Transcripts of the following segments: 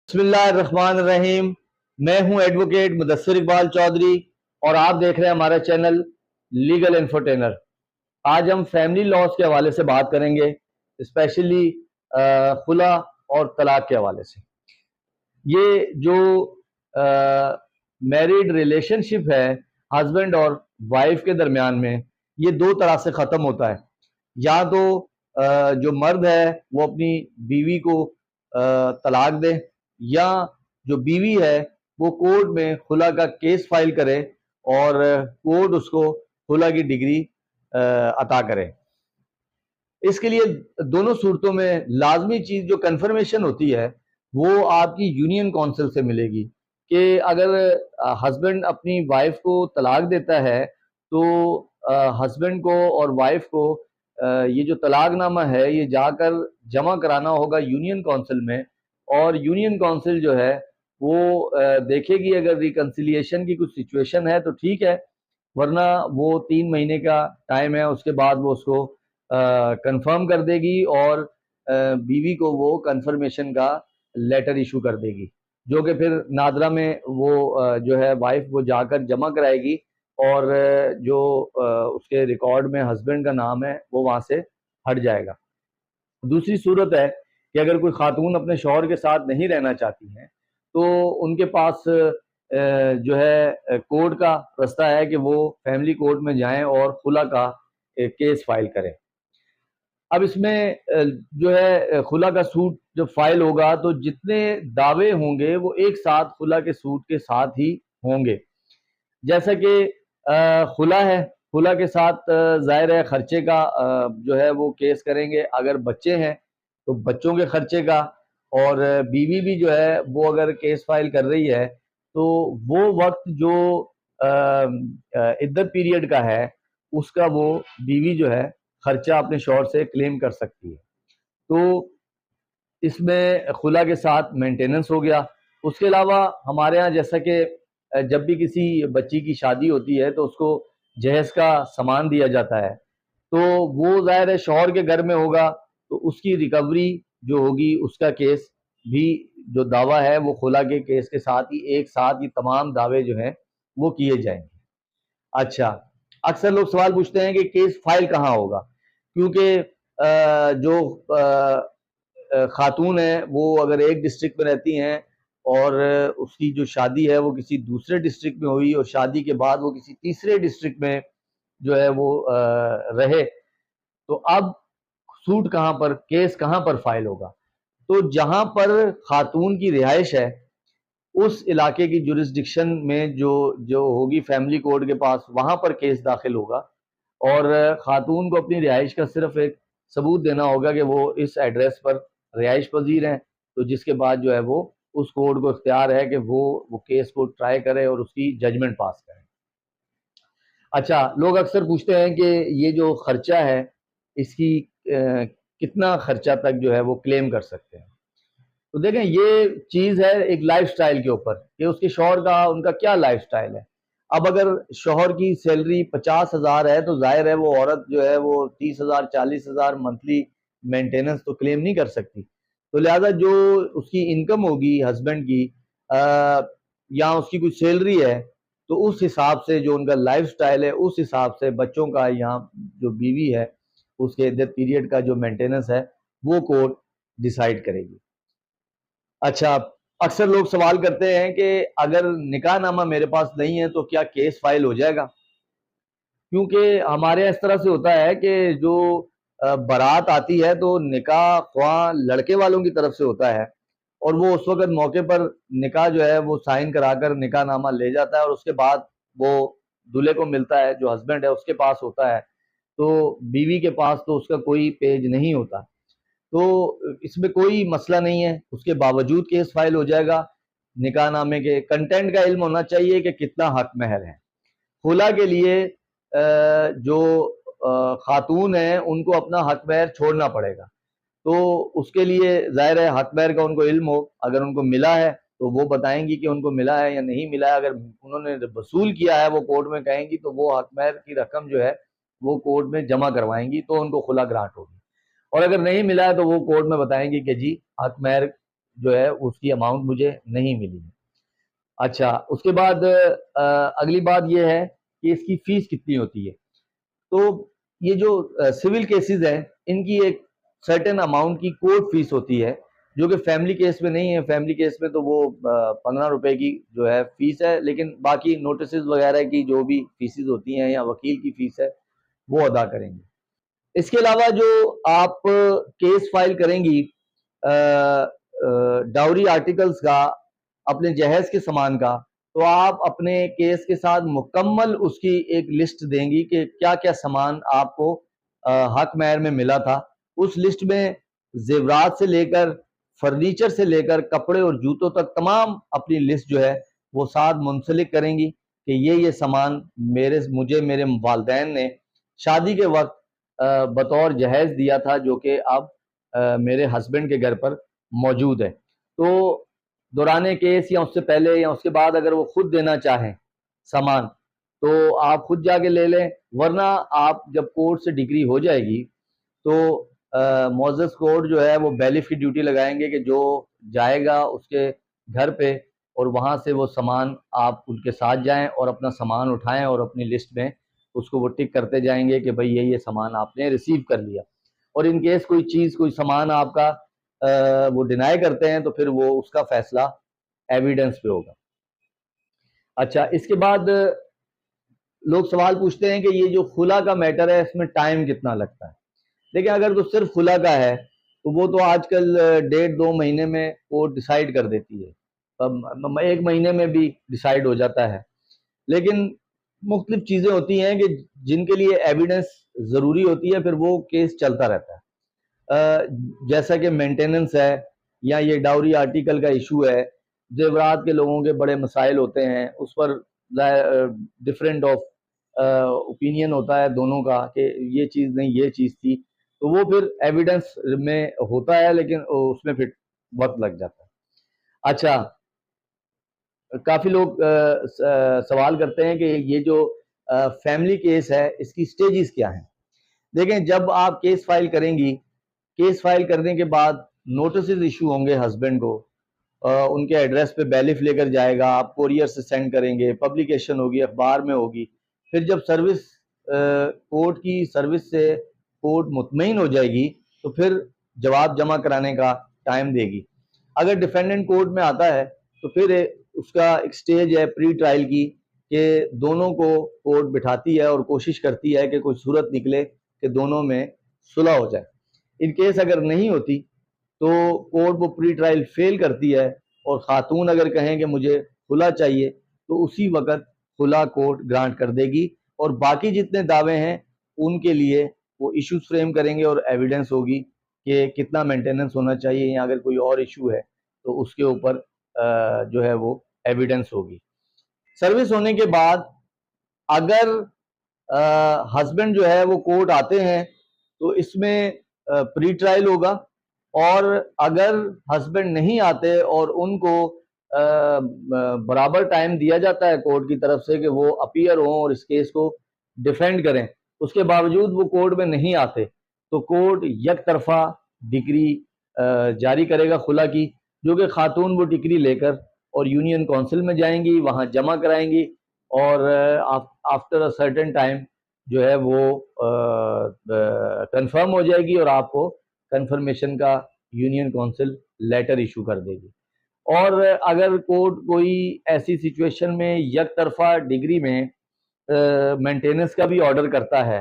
بسم اللہ الرحمن الرحیم۔ میں ہوں ایڈوکیٹ مدثر اقبال چودھری اور آپ دیکھ رہے ہیں ہمارا چینل لیگل انفوٹینر۔ آج ہم فیملی لاز کے حوالے سے بات کریں گے، اسپیشلی خلا اور طلاق کے حوالے سے۔ یہ جو میریڈ ریلیشن شپ ہے ہسبینڈ اور وائف کے درمیان میں، یہ دو طرح سے ختم ہوتا ہے۔ یا تو جو مرد ہے وہ اپنی بیوی کو طلاق دے، یا جو بیوی ہے وہ کورٹ میں خلا کا کیس فائل کرے اور کورٹ اس کو خلا کی ڈگری عطا کرے۔ اس کے لیے دونوں صورتوں میں لازمی چیز جو کنفرمیشن ہوتی ہے وہ آپ کی یونین کونسل سے ملے گی کہ اگر ہسبینڈ اپنی وائف کو طلاق دیتا ہے تو ہسبینڈ کو اور وائف کو یہ جو طلاق نامہ ہے یہ جا کر جمع کرانا ہوگا یونین کونسل میں، اور یونین کونسل جو ہے وہ دیکھے گی اگر ریکنسیلیشن کی کچھ سچویشن ہے تو ٹھیک ہے، ورنہ وہ 3 مہینے کا ٹائم ہے، اس کے بعد وہ اس کو کنفرم کر دے گی اور بیوی کو وہ کنفرمیشن کا لیٹر ایشو کر دے گی، جو کہ پھر نادرہ میں وہ جو ہے وائف وہ جا کر جمع کرائے گی، اور جو اس کے ریکارڈ میں ہسبینڈ کا نام ہے وہ وہاں سے ہٹ جائے گا۔ دوسری صورت ہے کہ اگر کوئی خاتون اپنے شوہر کے ساتھ نہیں رہنا چاہتی ہیں تو ان کے پاس جو ہے کورٹ کا رستہ ہے کہ وہ فیملی کورٹ میں جائیں اور خلا کا کیس فائل کریں۔ اب اس میں جو ہے خلا کا سوٹ جب فائل ہوگا تو جتنے دعوے ہوں گے وہ ایک ساتھ خلا کے سوٹ کے ساتھ ہی ہوں گے۔ جیسا کہ خلا ہے، خلا کے ساتھ ظاہر ہے خرچے کا جو ہے وہ کیس کریں گے، اگر بچے ہیں تو بچوں کے خرچے کا، اور بیوی بھی جو ہے وہ اگر کیس فائل کر رہی ہے تو وہ وقت جو عدت پیریڈ کا ہے اس کا وہ بیوی جو ہے خرچہ اپنے شوہر سے کلیم کر سکتی ہے۔ تو اس میں خلا کے ساتھ مینٹیننس ہو گیا۔ اس کے علاوہ ہمارے ہاں جیسا کہ جب بھی کسی بچی کی شادی ہوتی ہے تو اس کو جہیز کا سامان دیا جاتا ہے، تو وہ ظاہر ہے شوہر کے گھر میں ہوگا، تو اس کی ریکوری جو ہوگی اس کا کیس بھی جو دعویٰ ہے وہ خلا کے کیس کے ساتھ ہی ایک ساتھ یہ تمام دعوے جو ہیں وہ کیے جائیں گے۔ اچھا، اکثر لوگ سوال پوچھتے ہیں کہ کیس فائل کہاں ہوگا، کیونکہ جو خاتون ہیں وہ اگر ایک ڈسٹرکٹ میں رہتی ہیں اور اس کی جو شادی ہے وہ کسی دوسرے ڈسٹرکٹ میں ہوئی اور شادی کے بعد وہ کسی تیسرے ڈسٹرکٹ میں جو ہے وہ رہے، تو اب سوٹ کہاں پر، کیس کہاں پر فائل ہوگا؟ تو جہاں پر خاتون کی رہائش ہے اس علاقے کی جورسڈکشن میں جو ہوگی فیملی کورٹ کے پاس، وہاں پر کیس داخل ہوگا، اور خاتون کو اپنی رہائش کا صرف ایک ثبوت دینا ہوگا کہ وہ اس ایڈریس پر رہائش پذیر ہیں، تو جس کے بعد جو ہے وہ اس کورٹ کو اختیار ہے کہ وہ کیس کو ٹرائی کرے اور اس کی ججمنٹ پاس کرے۔ اچھا، لوگ اکثر پوچھتے ہیں کہ یہ جو خرچہ ہے اس کی کتنا خرچہ تک جو ہے وہ کلیم کر سکتے ہیں؟ تو دیکھیں یہ چیز ہے ایک لائف سٹائل کے اوپر کہ اس کے شوہر کا ان کا کیا لائف سٹائل ہے۔ اب اگر شوہر کی سیلری 50,000 ہے تو ظاہر ہے وہ عورت جو ہے وہ 30,000 40,000 منتھلی مینٹیننس تو کلیم نہیں کر سکتی، تو لہذا جو اس کی انکم ہوگی ہسبینڈ کی یا اس کی کوئی سیلری ہے تو اس حساب سے جو ان کا لائف سٹائل ہے اس حساب سے بچوں کا یا جو بیوی ہے اس کے عدت پیریڈ کا جو مینٹیننس ہے وہ کورٹ ڈیسائیڈ کرے گی۔ اچھا، اکثر لوگ سوال کرتے ہیں کہ اگر نکاح نامہ میرے پاس نہیں ہے تو کیا کیس فائل ہو جائے گا؟ کیونکہ ہمارے اس طرح سے ہوتا ہے کہ جو بارات آتی ہے تو نکاح خواہ لڑکے والوں کی طرف سے ہوتا ہے، اور وہ اس وقت موقع پر نکاح جو ہے وہ سائن کرا کر نکاح نامہ لے جاتا ہے، اور اس کے بعد وہ دلہے کو ملتا ہے، جو ہسبینڈ ہے اس کے پاس ہوتا ہے، تو بیوی کے پاس تو اس کا کوئی پیج نہیں ہوتا، تو اس میں کوئی مسئلہ نہیں ہے، اس کے باوجود کیس فائل ہو جائے گا۔ نکاح نامے کے کنٹینٹ کا علم ہونا چاہیے کہ کتنا حق مہر ہے۔ خلا کے لیے جو خاتون ہیں ان کو اپنا حق مہر چھوڑنا پڑے گا، تو اس کے لیے ظاہر ہے حق مہر کا ان کو علم ہو، اگر ان کو ملا ہے تو وہ بتائیں گی کہ ان کو ملا ہے یا نہیں ملا ہے، اگر انہوں نے وصول کیا ہے وہ کورٹ میں کہیں گی تو وہ حق مہر کی رقم جو ہے وہ کورٹ میں جمع کروائیں گی تو ان کو خلا گرانٹ ہوگی، اور اگر نہیں ملا ہے تو وہ کورٹ میں بتائیں گی کہ جی حق مہر جو ہے اس کی اماؤنٹ مجھے نہیں ملی ہے۔ اچھا، اس کے بعد اگلی بات یہ ہے کہ اس کی فیس کتنی ہوتی ہے۔ تو یہ جو سول کیسز ہیں ان کی ایک سرٹن اماؤنٹ کی کورٹ فیس ہوتی ہے، جو کہ فیملی کیس میں نہیں ہے۔ فیملی کیس میں تو وہ 15 روپے کی جو ہے فیس ہے، لیکن باقی نوٹسز وغیرہ کی جو بھی فیسز ہوتی ہیں یا وکیل کی فیس ہے وہ ادا کریں گے۔ اس کے علاوہ جو آپ کیس فائل کریں گی ڈاوری آرٹیکلز کا، اپنے جہیز کے سامان کا، تو آپ اپنے کیس کے ساتھ مکمل اس کی ایک لسٹ دیں گی کہ کیا کیا سامان آپ کو حق مہر میں ملا تھا۔ اس لسٹ میں زیورات سے لے کر، فرنیچر سے لے کر، کپڑے اور جوتوں تک تمام اپنی لسٹ جو ہے وہ ساتھ منسلک کریں گی کہ یہ سامان مجھے میرے والدین نے شادی کے وقت بطور جہیز دیا تھا، جو کہ اب میرے ہسبینڈ کے گھر پر موجود ہے۔ تو دوران کیس یا اس سے پہلے یا اس کے بعد اگر وہ خود دینا چاہیں سامان تو آپ خود جا کے لے لیں، ورنہ آپ جب کورٹ سے ڈگری ہو جائے گی تو معزز کورٹ جو ہے وہ بیلف کی ڈیوٹی لگائیں گے کہ جو جائے گا اس کے گھر پہ اور وہاں سے وہ سامان آپ ان کے ساتھ جائیں اور اپنا سامان اٹھائیں اور اپنی لسٹ میں اس کو وہ ٹک کرتے جائیں گے کہ بھئی یہ سامان آپ نے ریسیو کر لیا۔ اور ان کیس کوئی چیز، کوئی سامان آپ کا وہ ڈینائی کرتے ہیں تو پھر وہ اس کا فیصلہ ایویڈنس پہ ہوگا۔ اچھا، اس کے بعد لوگ سوال پوچھتے ہیں کہ یہ جو خلا کا میٹر ہے اس میں ٹائم کتنا لگتا ہے۔ لیکن اگر تو صرف خلا کا ہے تو وہ تو آج کل 1.5-2 مہینے میں کورٹ ڈیسائیڈ کر دیتی ہے، 1 مہینے میں بھی ڈیسائیڈ ہو جاتا ہے۔ لیکن مختلف چیزیں ہوتی ہیں کہ جن کے لیے ایویڈنس ضروری ہوتی ہے، پھر وہ کیس چلتا رہتا ہے، جیسا کہ مینٹیننس ہے یا یہ ڈاوری آرٹیکل کا ایشو ہے۔ زیورات کے لوگوں کے بڑے مسائل ہوتے ہیں، اس پر ڈفرینٹ آف اوپینین ہوتا ہے دونوں کا کہ یہ چیز نہیں یہ چیز تھی، تو وہ پھر ایویڈنس میں ہوتا ہے لیکن اس میں پھر وقت لگ جاتا ہے۔ اچھا، کافی لوگ سوال کرتے ہیں کہ یہ جو فیملی کیس ہے اس کی سٹیجز کیا ہیں۔ دیکھیں، جب آپ کیس فائل کریں گی، کیس فائل کرنے کے بعد نوٹسز ایشو ہوں گے ہسبینڈ کو، ان کے ایڈریس پہ بیلف لے کر جائے گا، آپ کوریئر سے سینڈ کریں گے، پبلیکیشن ہوگی، اخبار میں ہوگی۔ پھر جب سروس کورٹ کی سروس سے کورٹ مطمئن ہو جائے گی تو پھر جواب جمع کرانے کا ٹائم دے گی۔ اگر ڈیفینڈنٹ کورٹ میں آتا ہے تو پھر اس کا ایک سٹیج ہے پری ٹرائل کی کہ دونوں کو کورٹ بٹھاتی ہے اور کوشش کرتی ہے کہ کوئی صورت نکلے کہ دونوں میں صلح ہو جائے۔ ان کیس اگر نہیں ہوتی تو کورٹ وہ پری ٹرائل فیل کرتی ہے، اور خاتون اگر کہیں کہ مجھے خلا چاہیے تو اسی وقت خلا کورٹ گرانٹ کر دے گی، اور باقی جتنے دعوے ہیں ان کے لیے وہ ایشوز فریم کریں گے اور ایویڈنس ہوگی کہ کتنا مینٹیننس ہونا چاہیے، یا اگر کوئی اور ایشو ہے تو اس کے اوپر جو ہے وہ ایویڈنس ہوگی۔ سروس ہونے کے بعد اگر ہسبینڈ جو ہے وہ کورٹ آتے ہیں تو اس میں پری ٹرائل ہوگا، اور اگر ہسبینڈ نہیں آتے اور ان کو برابر ٹائم دیا جاتا ہے کورٹ کی طرف سے کہ وہ اپیئر ہوں اور اس کیس کو ڈیفینڈ کریں، اس کے باوجود وہ کورٹ میں نہیں آتے تو کورٹ یک طرفہ ڈگری جاری کرے گا خلا کی، جو کہ خاتون وہ ڈگری لے کر اور یونین کونسل میں جائیں گی، وہاں جمع کرائیں گی، اور آفٹر اے سرٹن ٹائم جو ہے وہ کنفرم ہو جائے گی اور آپ کو کنفرمیشن کا یونین کونسل لیٹر ایشو کر دے گی۔ اور اگر کورٹ کوئی ایسی سچویشن میں یک طرفہ ڈگری میں مینٹیننس کا بھی آرڈر کرتا ہے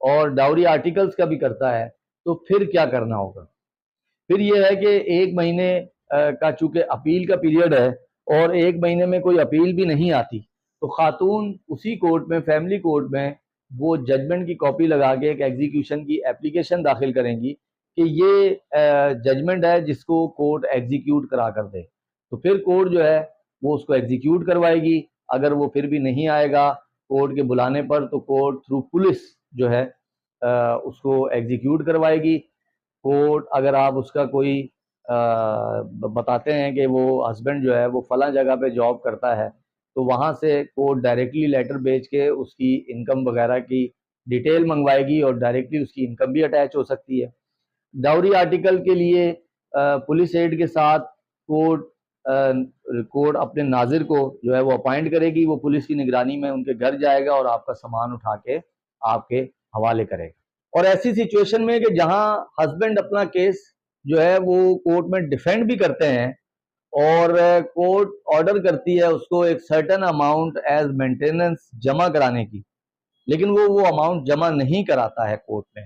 اور ڈاوری آرٹیکلز کا بھی کرتا ہے تو پھر کیا کرنا ہوگا؟ پھر یہ ہے کہ 1 مہینے کا چونکہ اپیل کا پیریڈ ہے اور 1 مہینے میں کوئی اپیل بھی نہیں آتی تو خاتون اسی کورٹ میں، فیملی کورٹ میں، وہ ججمنٹ کی کاپی لگا کے ایک ایگزیکیوشن کی اپلیکیشن داخل کریں گی کہ یہ ججمنٹ ہے جس کو کورٹ ایگزیکیوٹ کرا کر دے، تو پھر کورٹ جو ہے وہ اس کو ایگزیکیوٹ کروائے گی۔ اگر وہ پھر بھی نہیں آئے گا کورٹ کے بلانے پر تو کورٹ تھرو پولیس جو ہے اس کو ایگزیکیوٹ کروائے گی۔ کورٹ اگر آپ اس کا کوئی بتاتے ہیں کہ وہ ہسبینڈ جو ہے وہ فلاں جگہ پہ جاب کرتا ہے تو وہاں سے کورٹ ڈائریکٹلی لیٹر بھیج کے اس کی انکم وغیرہ کی ڈیٹیل منگوائے گی اور ڈائریکٹلی اس کی انکم بھی اٹیچ ہو سکتی ہے۔ ڈاوری آرٹیکل کے لیے پولیس ایڈ کے ساتھ کورٹ اپنے ناظر کو جو ہے وہ اپوائنٹ کرے گی، وہ پولیس کی نگرانی میں ان کے گھر جائے گا اور آپ کا سامان اٹھا کے آپ کے حوالے کرے گا۔ اور ایسی سچویشن میں کہ جہاں ہسبینڈ اپنا کیس جو ہے وہ کورٹ میں ڈیفینڈ بھی کرتے ہیں اور کورٹ آرڈر کرتی ہے اس کو ایک سرٹن اماؤنٹ ایز مینٹیننس جمع کرانے کی، لیکن وہ اماؤنٹ جمع نہیں کراتا ہے کورٹ میں،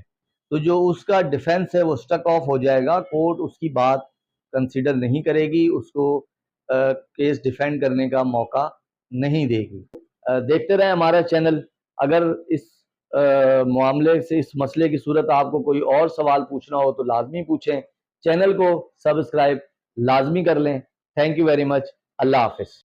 تو جو اس کا ڈیفینس ہے وہ سٹک آف ہو جائے گا، کورٹ اس کی بات کنسیڈر نہیں کرے گی، اس کو کیس ڈیفینڈ کرنے کا موقع نہیں دے گی۔ دیکھتے رہیں ہمارا چینل۔ اگر اس معاملے سے، اس مسئلے کی صورت آپ کو کوئی اور سوال پوچھنا ہو تو لازمی پوچھیں، چینل کو سبسکرائب لازمی کر لیں۔ Thank you very much. اللہ حافظ۔